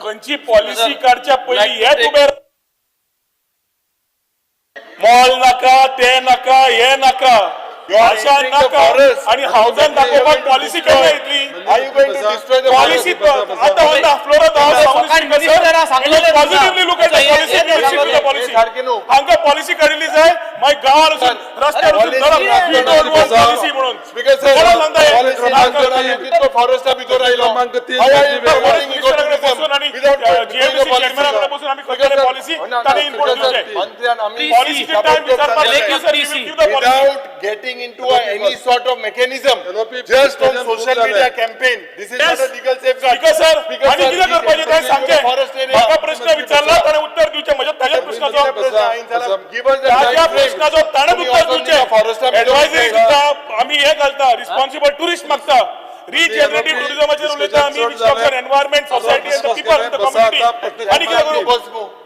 खंयची पॉलिसी काढच्या पयली हे उबे मॉल नाका ते नाका हे नाका अशा नाका आणि हाऊसान दाखोवपाक पॉलिसी केन्ना येतली पॉलिसी आता on the floor of house positively look at the policy हांगा पॉलिसी काडिल्ली जाय मागीर गांवान वचून रस्त्यार वचून पॉलिसी म्हणून फॉरेस्टा भितर आयलो पॉलिसी ताणे इनपुट दिवचे पॉलिसीचे time without getting into any sort of mechanism, just on social media campaign. This is not a legal safeguard. Sir आणि किती करपाचे ते सांगचे म्हाका प्रश्न विचारला ताणे उत्तर दिवचे म्हणजे ताज्या प्रश्नाचो Give us the ताज्या time frame. प्रश्नाचो ताणे उत्तर दिवचे एडवायझरी दिता आम्ही हे घालता रिस्पॉन्सिबल टुरिस्ट मागता रिजनरेटिव्ह टुरिझमाचेर उलयता आमी which concern environment society end the people in the community आणि कितें करू